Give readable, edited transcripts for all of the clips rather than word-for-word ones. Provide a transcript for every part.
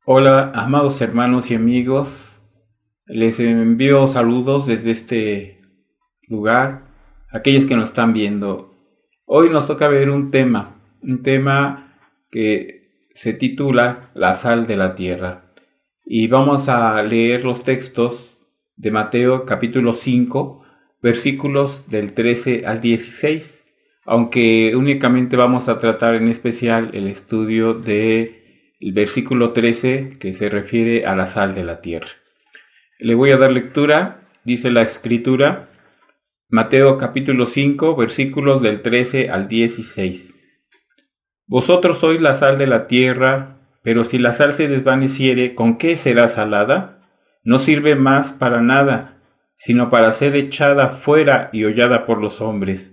Hola, amados hermanos y amigos, les envío saludos desde este lugar, aquellos que nos están viendo. Hoy nos toca ver un tema que se titula La sal de la tierra. Y vamos a leer los textos de Mateo capítulo 5, versículos del 13 al 16, aunque únicamente vamos a tratar en especial el estudio de el versículo 13 que se refiere a la sal de la tierra. Le voy a dar lectura, dice la escritura, Mateo capítulo 5, versículos del 13 al 16. Vosotros sois la sal de la tierra, pero si la sal se desvaneciere, ¿con qué será salada? No sirve más para nada, sino para ser echada fuera y hollada por los hombres.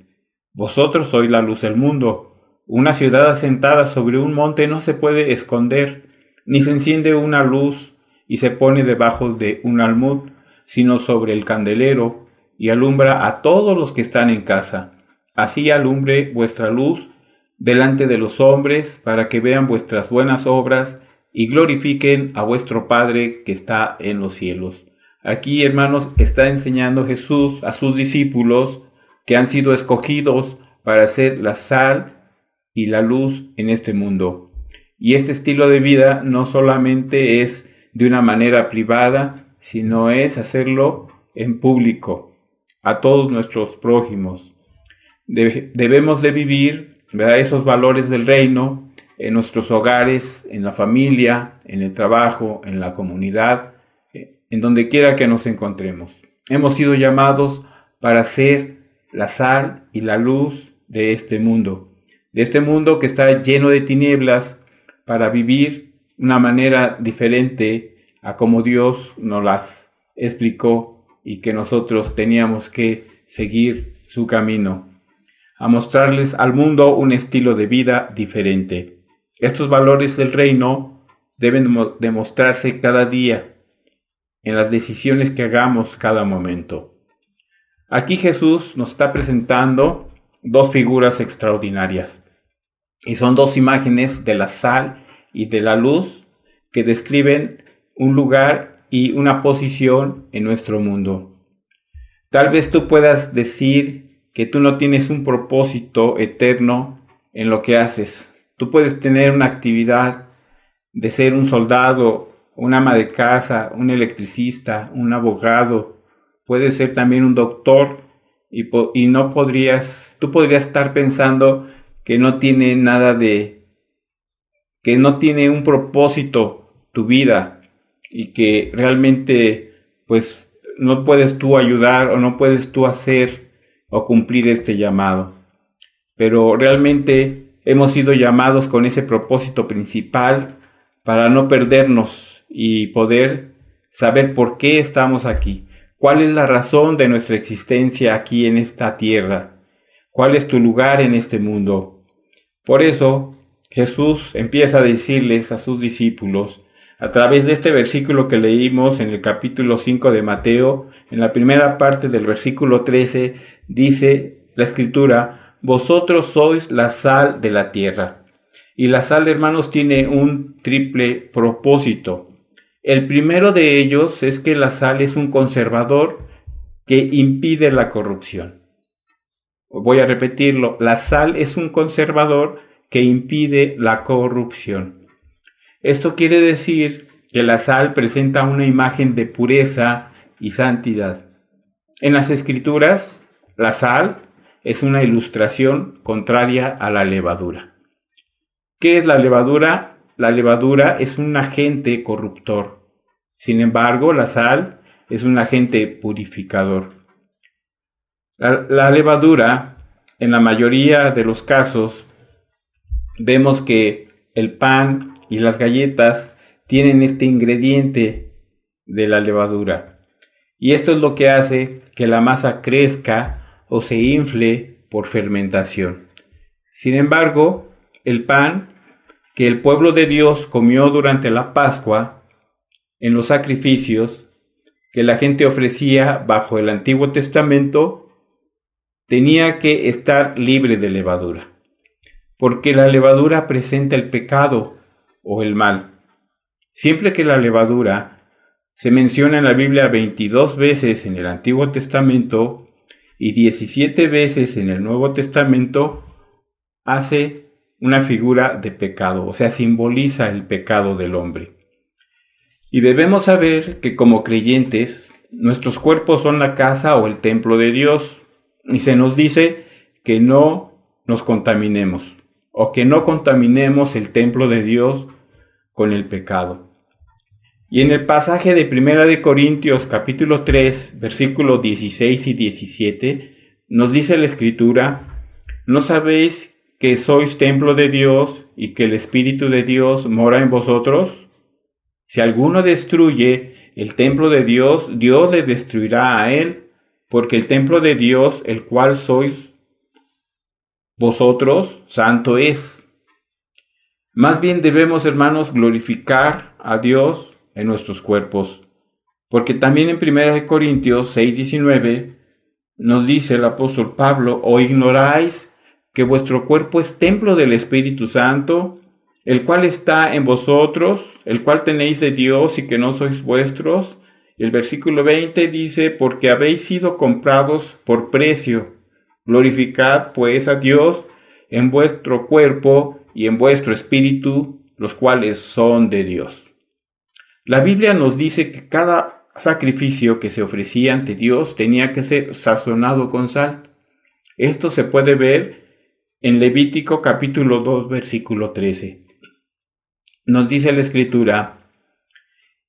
Vosotros sois la luz del mundo. Una ciudad asentada sobre un monte no se puede esconder, ni se enciende una luz y se pone debajo de un almud, sino sobre el candelero, y alumbra a todos los que están en casa. Así alumbre vuestra luz delante de los hombres, para que vean vuestras buenas obras y glorifiquen a vuestro Padre que está en los cielos. Aquí, hermanos, está enseñando Jesús a sus discípulos que han sido escogidos para ser la sal y la luz en este mundo. Y este estilo de vida no solamente es de una manera privada, sino es hacerlo en público, a todos nuestros prójimos. Debemos de vivir, ¿verdad?, esos valores del reino en nuestros hogares, en la familia, en el trabajo, en la comunidad, en donde quiera que nos encontremos. Hemos sido llamados para ser la sal y la luz de este mundo que está lleno de tinieblas, para vivir una manera diferente a como Dios nos las explicó y que nosotros teníamos que seguir su camino, a mostrarles al mundo un estilo de vida diferente. Estos valores del reino deben demostrarse cada día en las decisiones que hagamos cada momento. Aquí Jesús nos está presentando dos figuras extraordinarias, y son dos imágenes de la sal y de la luz que describen un lugar y una posición en nuestro mundo. Tal vez tú puedas decir que tú no tienes un propósito eterno en lo que haces. Tú puedes tener una actividad de ser un soldado, un ama de casa, un electricista, un abogado, puedes ser también un doctor, y no podrías, tú podrías estar pensando que no tiene que no tiene un propósito tu vida, y que realmente pues no puedes tú ayudar o no puedes tú hacer o cumplir este llamado. Pero realmente hemos sido llamados con ese propósito principal para no perdernos y poder saber por qué estamos aquí. ¿Cuál es la razón de nuestra existencia aquí en esta tierra? ¿Cuál es tu lugar en este mundo? Por eso Jesús empieza a decirles a sus discípulos, a través de este versículo que leímos en el capítulo 5 de Mateo, en la primera parte del versículo 13, dice la Escritura: vosotros sois la sal de la tierra. Y la sal, hermanos, tiene un triple propósito. El primero de ellos es que la sal es un conservador que impide la corrupción. Voy a repetirlo: la sal es un conservador que impide la corrupción. Esto quiere decir que la sal presenta una imagen de pureza y santidad. En las Escrituras, la sal es una ilustración contraria a la levadura. ¿Qué es la levadura? La levadura es un agente corruptor. Sin embargo, la sal es un agente purificador. La levadura, en la mayoría de los casos, vemos que el pan y las galletas tienen este ingrediente de la levadura. Y esto es lo que hace que la masa crezca o se infle por fermentación. Sin embargo, el pan que el pueblo de Dios comió durante la Pascua, en los sacrificios que la gente ofrecía bajo el Antiguo Testamento, tenía que estar libre de levadura, porque la levadura presenta el pecado o el mal. Siempre que la levadura se menciona en la Biblia 22 veces en el Antiguo Testamento y 17 veces en el Nuevo Testamento, hace una figura de pecado, o sea, simboliza el pecado del hombre. Y debemos saber que como creyentes, nuestros cuerpos son la casa o el templo de Dios, y se nos dice que no nos contaminemos, o que no contaminemos el templo de Dios con el pecado. Y en el pasaje de 1 de Corintios capítulo 3, versículos 16 y 17, nos dice la Escritura: ¿no sabéis que sois templo de Dios y que el Espíritu de Dios mora en vosotros? Si alguno destruye el templo de Dios, Dios le destruirá a él, porque el templo de Dios, el cual sois vosotros, santo es. Más bien debemos, hermanos, glorificar a Dios en nuestros cuerpos, porque también en 1 Corintios 6:19 nos dice el apóstol Pablo: ¿o ignoráis que vuestro cuerpo es templo del Espíritu Santo, el cual está en vosotros, el cual tenéis de Dios y que no sois vuestros? El versículo 20 dice: porque habéis sido comprados por precio. Glorificad pues a Dios en vuestro cuerpo y en vuestro espíritu, los cuales son de Dios. La Biblia nos dice que cada sacrificio que se ofrecía ante Dios tenía que ser sazonado con sal. Esto se puede ver en Levítico capítulo 2, versículo 13. Nos dice la Escritura: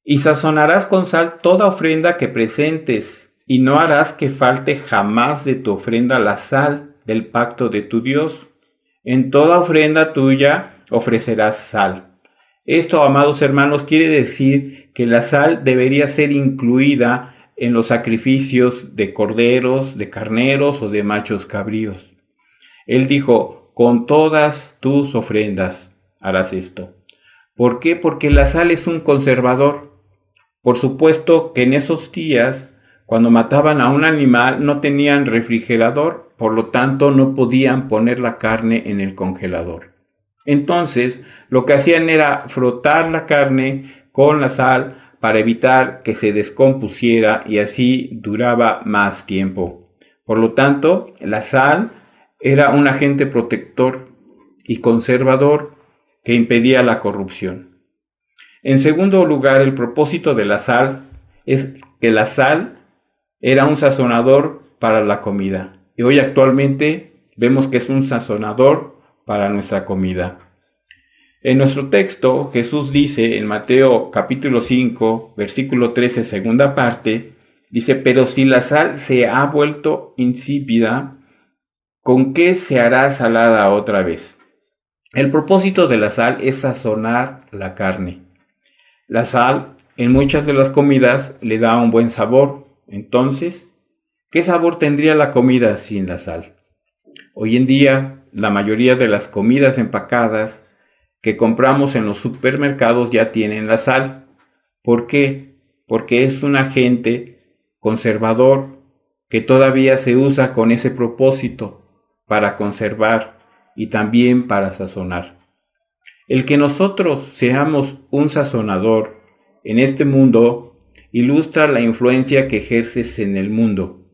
y sazonarás con sal toda ofrenda que presentes, y no harás que falte jamás de tu ofrenda la sal del pacto de tu Dios. En toda ofrenda tuya ofrecerás sal. Esto, amados hermanos, quiere decir que la sal debería ser incluida en los sacrificios de corderos, de carneros o de machos cabríos. Él dijo: con todas tus ofrendas harás esto. ¿Por qué? Porque la sal es un conservador. Por supuesto que en esos días, cuando mataban a un animal, no tenían refrigerador, por lo tanto no podían poner la carne en el congelador. Entonces, lo que hacían era frotar la carne con la sal para evitar que se descompusiera y así duraba más tiempo. Por lo tanto, la sal era un agente protector y conservador que impedía la corrupción. En segundo lugar, el propósito de la sal es que la sal era un sazonador para la comida. Y hoy actualmente vemos que es un sazonador para nuestra comida. En nuestro texto, Jesús dice en Mateo capítulo 5, versículo 13, segunda parte, dice: pero si la sal se ha vuelto insípida, ¿con qué se hará salada otra vez? El propósito de la sal es sazonar la carne. La sal en muchas de las comidas le da un buen sabor. Entonces, ¿qué sabor tendría la comida sin la sal? Hoy en día, la mayoría de las comidas empacadas que compramos en los supermercados ya tienen la sal. ¿Por qué? Porque es un agente conservador que todavía se usa con ese propósito, para conservar y también para sazonar. El que nosotros seamos un sazonador en este mundo ilustra la influencia que ejerces en el mundo.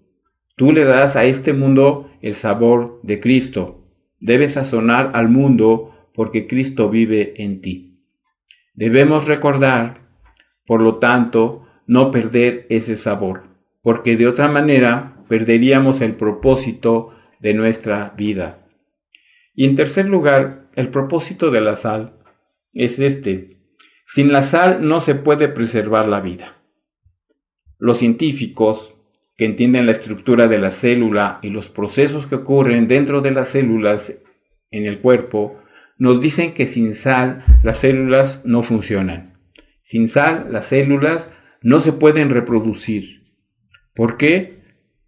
Tú le das a este mundo el sabor de Cristo. Debes sazonar al mundo porque Cristo vive en ti. Debemos recordar, por lo tanto, no perder ese sabor, porque de otra manera perderíamos el propósito de nuestra vida. Y en tercer lugar, el propósito de la sal es este: sin la sal no se puede preservar la vida. Los científicos que entienden la estructura de la célula y los procesos que ocurren dentro de las células en el cuerpo nos dicen que sin sal las células no funcionan. Sin sal las células no se pueden reproducir. ¿Por qué?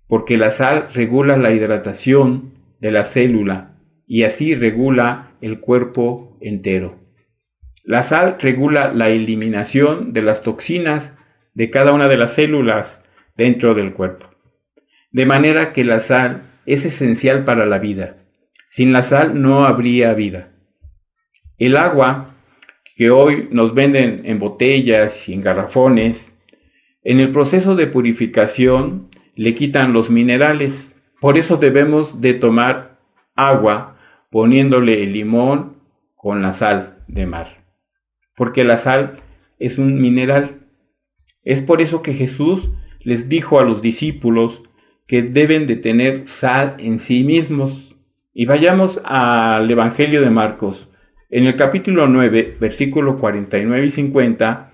Porque la sal regula la hidratación de la célula y así regula el cuerpo entero. La sal regula la eliminación de las toxinas de cada una de las células dentro del cuerpo. De manera que la sal es esencial para la vida. Sin la sal no habría vida. El agua que hoy nos venden en botellas y en garrafones, en el proceso de purificación le quitan los minerales. Por eso debemos de tomar agua poniéndole el limón con la sal de mar, porque la sal es un mineral. Es por eso que Jesús les dijo a los discípulos que deben de tener sal en sí mismos. Y vayamos al Evangelio de Marcos. En el capítulo 9, versículos 49 y 50,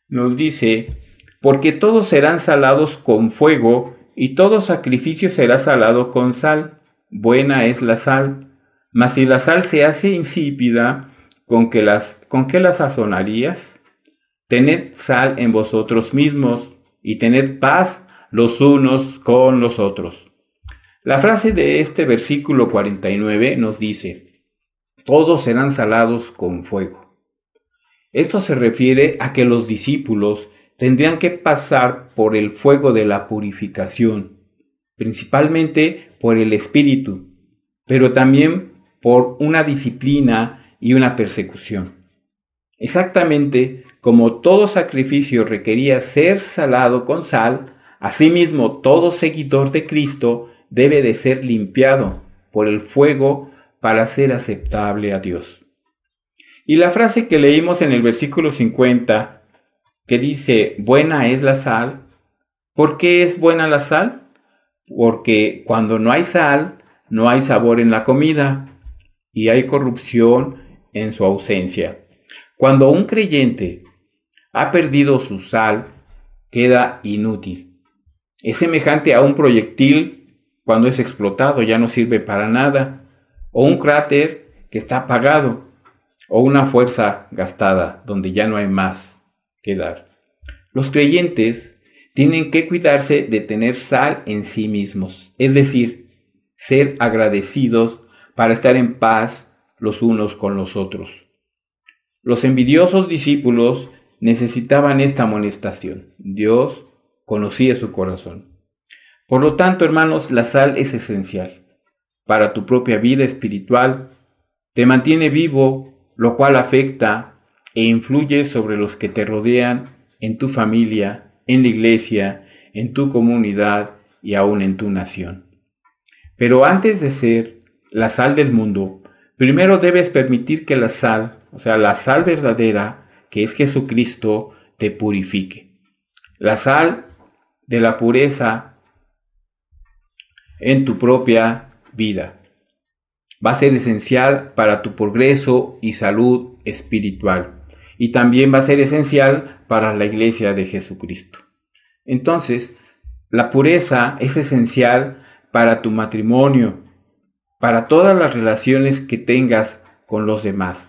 nos dice: porque todos serán salados con fuego, y todo sacrificio será salado con sal. Buena es la sal. Mas si la sal se hace insípida, ¿con qué la sazonarías? Tened sal en vosotros mismos, y tened paz los unos con los otros. La frase de este versículo 49 nos dice: todos serán salados con fuego. Esto se refiere a que los discípulos tendrían que pasar por el fuego de la purificación, principalmente por el Espíritu, pero también por una disciplina y una persecución. Exactamente como todo sacrificio requería ser salado con sal, asimismo todo seguidor de Cristo debe de ser limpiado por el fuego para ser aceptable a Dios. Y la frase que leímos en el versículo 50, que dice: buena es la sal. ¿Por qué es buena la sal? Porque cuando no hay sal, no hay sabor en la comida y hay corrupción en su ausencia. Cuando un creyente ha perdido su sal, queda inútil. Es semejante a un proyectil cuando es explotado, ya no sirve para nada, o un cráter que está apagado, o una fuerza gastada donde ya no hay más que dar. Los creyentes tienen que cuidarse de tener sal en sí mismos, es decir, ser agradecidos para estar en paz los unos con los otros. Los envidiosos discípulos necesitaban esta amonestación. Dios conocía su corazón. Por lo tanto, hermanos, la sal es esencial para tu propia vida espiritual. Te mantiene vivo, lo cual afecta e influye sobre los que te rodean en tu familia, en la iglesia, en tu comunidad y aún en tu nación. Pero antes de ser la sal del mundo, primero debes permitir que la sal, o sea, la sal verdadera, que es Jesucristo, te purifique. La sal de la pureza en tu propia vida va a ser esencial para tu progreso y salud espiritual. Y también va a ser esencial para la iglesia de Jesucristo. Entonces, la pureza es esencial para tu matrimonio, para todas las relaciones que tengas con los demás.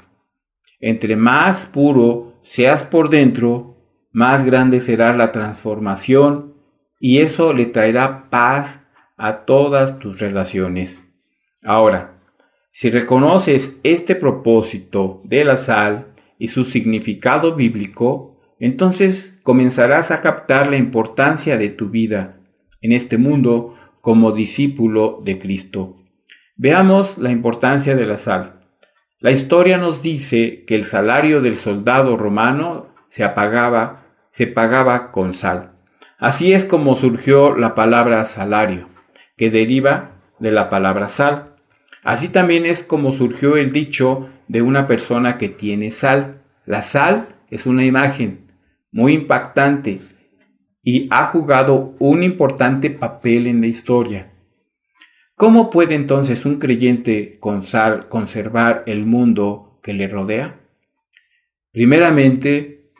Entre más puro seas por dentro, más grande será la transformación y eso le traerá paz a todas tus relaciones. Ahora, si reconoces este propósito de la sal y su significado bíblico, entonces comenzarás a captar la importancia de tu vida en este mundo como discípulo de Cristo. Veamos la importancia de la sal. La historia nos dice que el salario del soldado romano se pagaba con sal. Así es como surgió la palabra salario, que deriva de la palabra sal. Así también es como surgió el dicho de una persona que tiene sal. La sal es una imagen muy impactante y ha jugado un importante papel en la historia. ¿Cómo puede entonces un creyente con sal conservar el mundo que le rodea? Primeramente,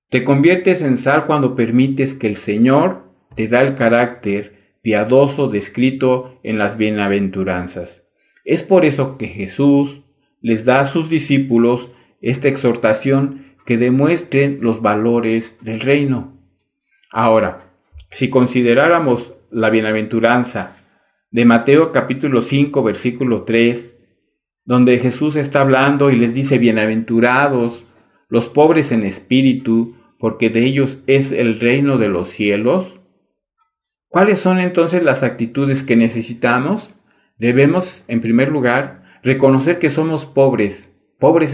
te conviertes en sal cuando permites que el Señor te da el carácter piadoso descrito en las bienaventuranzas. Es por eso que Jesús les da a sus discípulos esta exhortación que demuestren los valores del reino. Ahora, si consideráramos la bienaventuranza de Mateo capítulo 5, versículo 3, donde Jesús está hablando y les dice: bienaventurados los pobres en espíritu, porque de ellos es el reino de los cielos. ¿Cuáles son entonces las actitudes que necesitamos? Debemos, en primer lugar, reconocer que somos pobres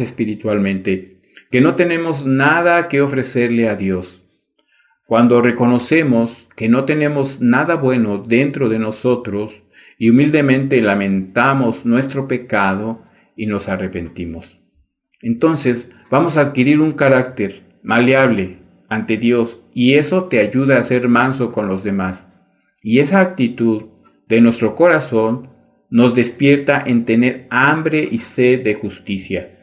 espiritualmente, que no tenemos nada que ofrecerle a Dios. Cuando reconocemos que no tenemos nada bueno dentro de nosotros y humildemente lamentamos nuestro pecado y nos arrepentimos, entonces vamos a adquirir un carácter maleable ante Dios y eso te ayuda a ser manso con los demás. Y esa actitud de nuestro corazón nos despierta en tener hambre y sed de justicia.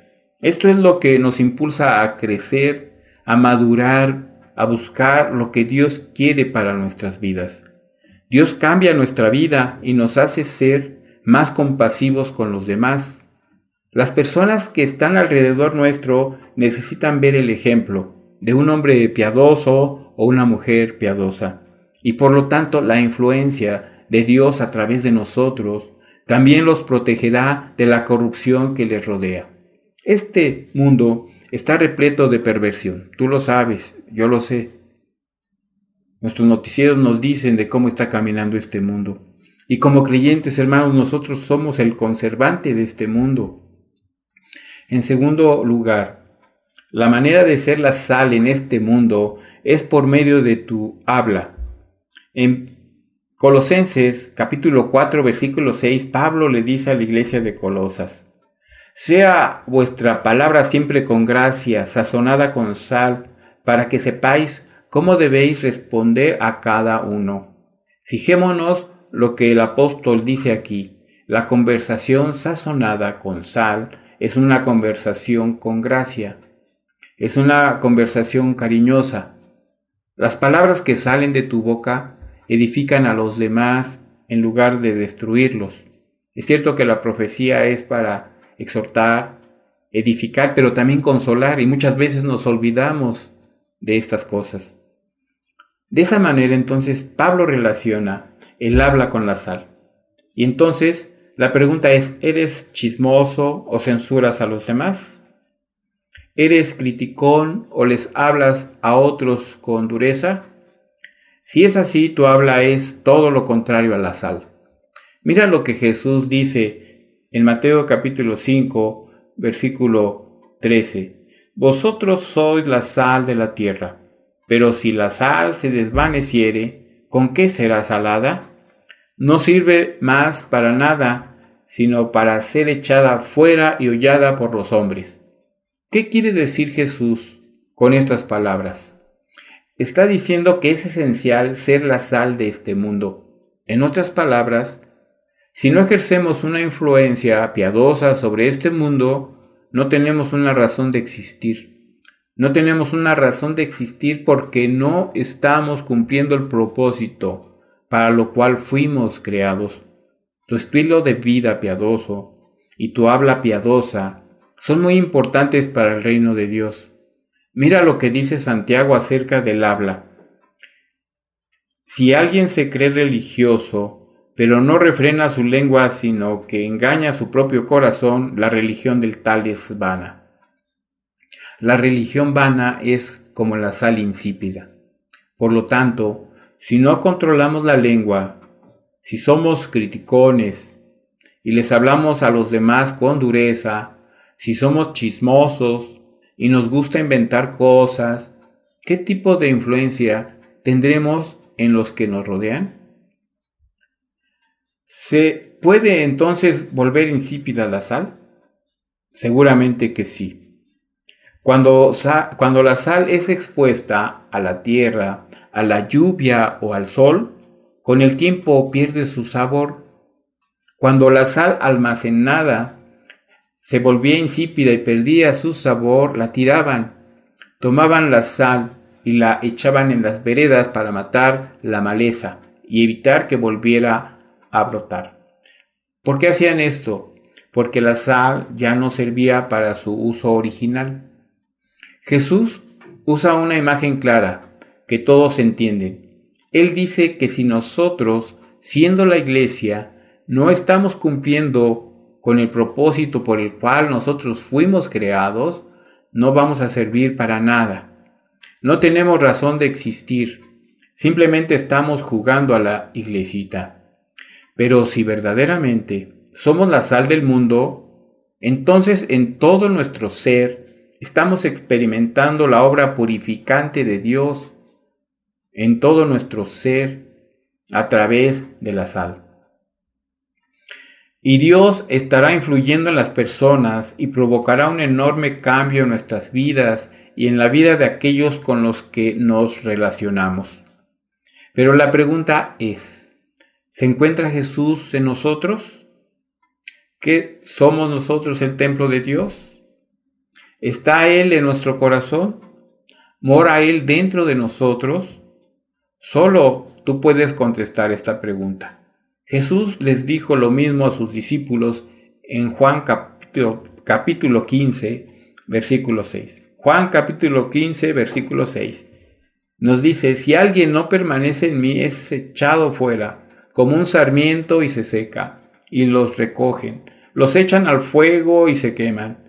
Esto es lo que nos impulsa a crecer, a madurar, a buscar lo que Dios quiere para nuestras vidas. Dios cambia nuestra vida y nos hace ser más compasivos con los demás. Las personas que están alrededor nuestro necesitan ver el ejemplo de un hombre piadoso o una mujer piadosa. Y por lo tanto, la influencia de Dios a través de nosotros también los protegerá de la corrupción que les rodea. Este mundo está repleto de perversión. Tú lo sabes, yo lo sé. Nuestros noticieros nos dicen de cómo está caminando este mundo. Y como creyentes, hermanos, nosotros somos el conservante de este mundo. En segundo lugar, la manera de ser la sal en este mundo es por medio de tu habla. En Colosenses capítulo 4 versículo 6, Pablo le dice a la iglesia de Colosas: sea vuestra palabra siempre con gracia, sazonada con sal, para que sepáis cómo debéis responder a cada uno. Fijémonos lo que el apóstol dice aquí: la conversación sazonada con sal es una conversación con gracia, es una conversación cariñosa. Las palabras que salen de tu boca edifican a los demás en lugar de destruirlos. Es cierto que la profecía es para exhortar, edificar, pero también consolar, y muchas veces nos olvidamos de estas cosas. De esa manera, entonces, Pablo relaciona el habla con la sal. Y entonces, la pregunta es: ¿eres chismoso o censuras a los demás? ¿Eres criticón o les hablas a otros con dureza? Si es así, tu habla es todo lo contrario a la sal. Mira lo que Jesús dice en Mateo capítulo 5, versículo 13. Vosotros sois la sal de la tierra, pero si la sal se desvaneciere, ¿con qué será salada? No sirve más para nada, sino para ser echada fuera y hollada por los hombres. ¿Qué quiere decir Jesús con estas palabras? Está diciendo que es esencial ser la sal de este mundo. En otras palabras, si no ejercemos una influencia piadosa sobre este mundo, no tenemos una razón de existir. No tenemos una razón de existir porque no estamos cumpliendo el propósito para lo cual fuimos creados. Tu estilo de vida piadoso y tu habla piadosa son muy importantes para el reino de Dios. Mira lo que dice Santiago acerca del habla. Si alguien se cree religioso, pero no refrena su lengua, sino que engaña a su propio corazón, la religión del tal es vana. La religión vana es como la sal insípida. Por lo tanto, si no controlamos la lengua, si somos criticones y les hablamos a los demás con dureza, si somos chismosos y nos gusta inventar cosas, ¿qué tipo de influencia tendremos en los que nos rodean? ¿Se puede entonces volver insípida la sal? Seguramente que sí. Cuando la sal es expuesta a la tierra, a la lluvia o al sol, con el tiempo pierde su sabor. Cuando la sal almacenada se volvía insípida y perdía su sabor, la tiraban. Tomaban la sal y la echaban en las veredas para matar la maleza y evitar que volviera a brotar. ¿Por qué hacían esto? Porque la sal ya no servía para su uso original. Jesús usa una imagen clara que todos entienden. Él dice que si nosotros, siendo la iglesia, no estamos cumpliendo con el propósito por el cual nosotros fuimos creados, no vamos a servir para nada. No tenemos razón de existir, simplemente estamos jugando a la iglesita. Pero si verdaderamente somos la sal del mundo, entonces en todo nuestro ser Estamos experimentando la obra purificante de Dios en todo nuestro ser a través de la sal. Y Dios estará influyendo en las personas y provocará un enorme cambio en nuestras vidas y en la vida de aquellos con los que nos relacionamos. Pero la pregunta es, ¿se encuentra Jesús en nosotros? ¿Qué somos nosotros el templo de Dios? ¿Está Él en nuestro corazón? ¿Mora Él dentro de nosotros? Solo tú puedes contestar esta pregunta. Jesús les dijo lo mismo a sus discípulos en Juan capítulo 15, versículo 6. Juan capítulo 15, versículo 6. Nos dice, si alguien no permanece en mí, es echado fuera, como un sarmiento y se seca, y los recogen, los echan al fuego y se queman.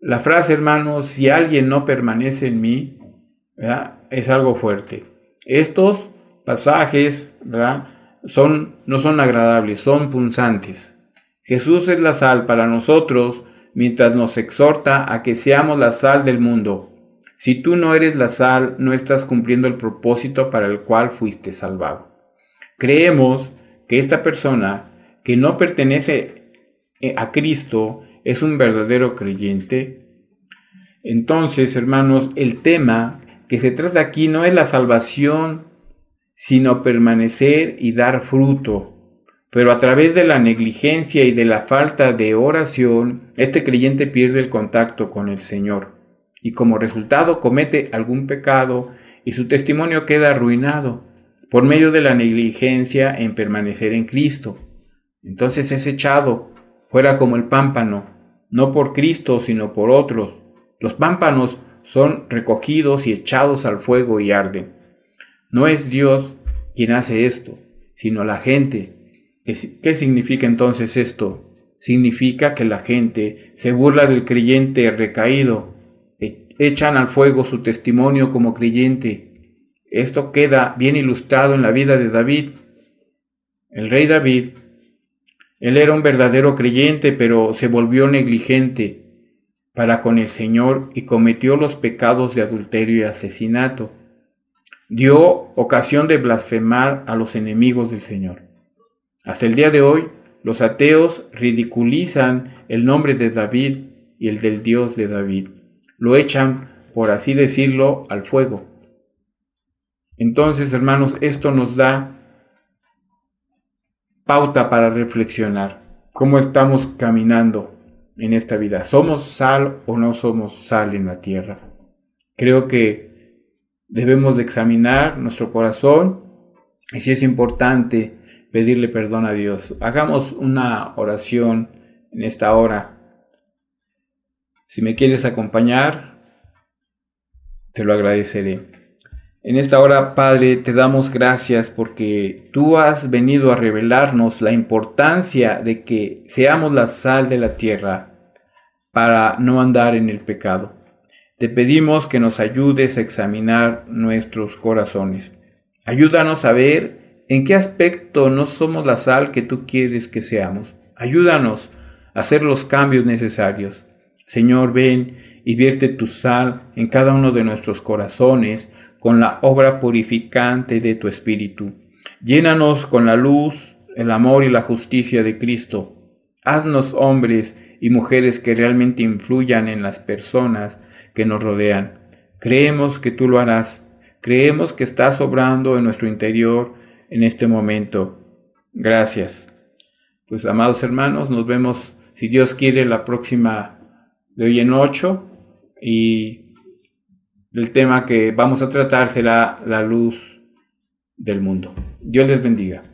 La frase, hermanos, si alguien no permanece en mí, ¿verdad?, es algo fuerte. Estos pasajes, ¿verdad?, no son agradables, son punzantes. Jesús es la sal para nosotros, mientras nos exhorta a que seamos la sal del mundo. Si tú no eres la sal, no estás cumpliendo el propósito para el cual fuiste salvado. Creemos que esta persona que no pertenece a Cristo es un verdadero creyente. Entonces, hermanos, el tema que se trata aquí no es la salvación, sino permanecer y dar fruto. Pero a través de la negligencia y de la falta de oración, este creyente pierde el contacto con el Señor y como resultado comete algún pecado y su testimonio queda arruinado por medio de la negligencia en permanecer en Cristo. Entonces es echado fuera como el pámpano, no por Cristo, sino por otros. Los pámpanos son recogidos y echados al fuego y arden. No es Dios quien hace esto, sino la gente. ¿Qué significa entonces esto? Significa que la gente se burla del creyente recaído, echan al fuego su testimonio como creyente. Esto queda bien ilustrado en la vida de David. El rey David, él era un verdadero creyente, pero se volvió negligente para con el Señor y cometió los pecados de adulterio y asesinato. Dio ocasión de blasfemar a los enemigos del Señor. Hasta el día de hoy, los ateos ridiculizan el nombre de David y el del Dios de David. Lo echan, por así decirlo, al fuego. Entonces, hermanos, esto nos da pauta para reflexionar. ¿Cómo estamos caminando en esta vida? ¿Somos sal o no somos sal en la tierra? Creo que debemos de examinar nuestro corazón y si es importante pedirle perdón a Dios. Hagamos una oración en esta hora. Si me quieres acompañar, te lo agradeceré. En esta hora, Padre, te damos gracias porque tú has venido a revelarnos la importancia de que seamos la sal de la tierra para no andar en el pecado. Te pedimos que nos ayudes a examinar nuestros corazones. Ayúdanos a ver en qué aspecto no somos la sal que tú quieres que seamos. Ayúdanos a hacer los cambios necesarios. Señor, ven y vierte tu sal en cada uno de nuestros corazones con la obra purificante de tu Espíritu. Llénanos con la luz, el amor y la justicia de Cristo. Haznos hombres y mujeres que realmente influyan en las personas que nos rodean. Creemos que tú lo harás. Creemos que estás obrando en nuestro interior en este momento. Gracias. Pues, amados hermanos, nos vemos, si Dios quiere, la próxima de hoy en 8 y el tema que vamos a tratar será la luz del mundo. Dios les bendiga.